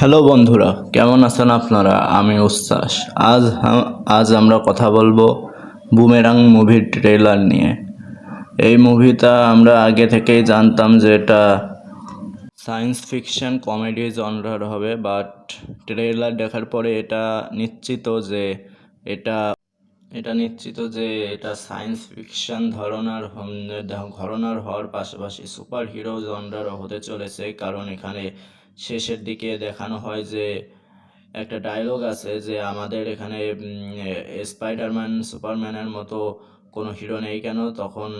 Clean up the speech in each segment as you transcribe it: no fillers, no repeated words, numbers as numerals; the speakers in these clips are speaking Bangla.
হ্যালো বন্ধুরা, কেমন আছেন আপনারা? আমি উচ্ছ্বাস। আজ আমরা কথা বলবো বুমেরাং মুভির ট্রেলার নিয়ে। এই মুভিটা আমরা আগে থেকেই জানতাম যে এটা সায়েন্স ফিকশন কমেডি জনরার হবে, বাট ট্রেলার দেখার পরে এটা এটা নিশ্চিত যে এটা সায়েন্স ফিকশন ঘরানার হওয়ার পাশাপাশি সুপার হিরো জনরারও হতে চলেছে। কারণ এখানে শেষের দিকে দেখানো হয় যে একটা ডায়লগ আছে যে আমাদের এখানে স্পাইডারম্যান সুপারম্যানের মতো কোনো হিরো নেই কেন, তখন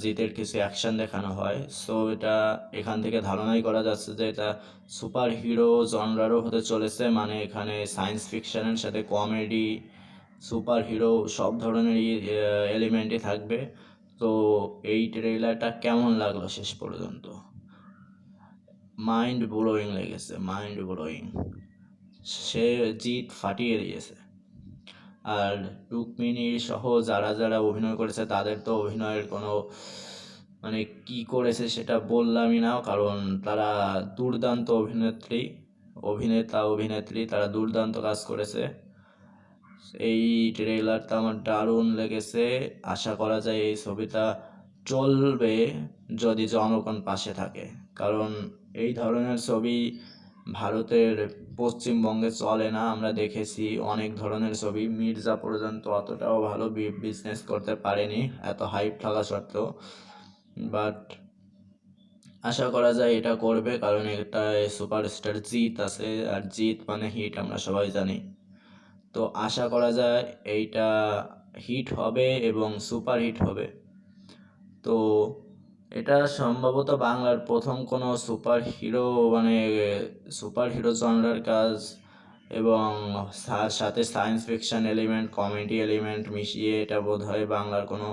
জিতের কিছু অ্যাকশন দেখানো হয়। সো এটা এখান থেকে ধারণাই করা যাচ্ছে যে এটা সুপার হিরো জনরারও হতে চলেছে, মানে এখানে সায়েন্স ফিকশনের সাথে কমেডি সুপার হিরো সব ধরনেরই এলিমেন্টই থাকবে। তো এই ট্রেলারটা কেমন লাগলো শেষ পর্যন্ত? মাইন্ড ব্লোয়িং লেগেছে, মাইন্ড ব্লোয়িং। সে জিত ফাটিয়ে দিয়েছে। আর রুক্মিণী সহ যারা যারা অভিনয় করেছে তাদের তো অভিনয়ের কোনো মানে কি করেছে সেটা বললামই না, কারণ তারা দুর্দান্ত অভিনেত্রী, তারা দুর্দান্ত কাজ করেছে। এই ট্রেলারটা আমার দারুণ লেগেছে। আশা করা যায় এই ছবিটা চলবে যদি জনগণ পাশে থাকে, কারণ এই ধরনের ছবি ভারতের পশ্চিমবঙ্গে চলে না। আমরা দেখেছি অনেক ধরনের ছবি, মির্জা পর্যন্ত অতটাও ভালো বিজনেস করতে পারেনি এত হাইপ থাকা সত্ত্বেও। বাট আশা করা যায় এটা করবে, কারণ এটা সুপারস্টার জিৎ আছে, আর জিৎ মানে হিট আমরা সবাই জানি। তো আশা করা যায় এইটা হিট হবে এবং সুপার হিট হবে। তো এটা সম্ভবত বাংলার প্রথম কোনো সুপার হিরো জনরার কাজ, এবং সাথে science fiction element comedy element মিশিয়ে এটা বোধহয় বাংলার কোনো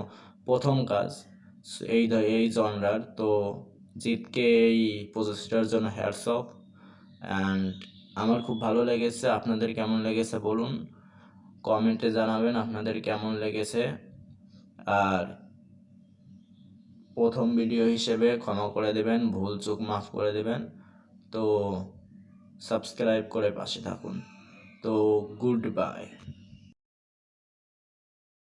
প্রথম কাজ এই জনরার। তো জিতকে এই প্রচেষ্টার জন্য হ্যাটস অফ। অ্যান্ড আমার খুব ভালো লেগেছে। আপনাদের কেমন লেগেছে বলুন, কমেন্টে জানাবেন আপনাদের কেমন লেগেছে। আর প্রথম ভিডিও হিসেবে ক্ষমা করে দেবেন, ভুল চুক মাফ করে দেবেন। তো সাবস্ক্রাইব করে পাশে থাকুন। তো গুড বাই।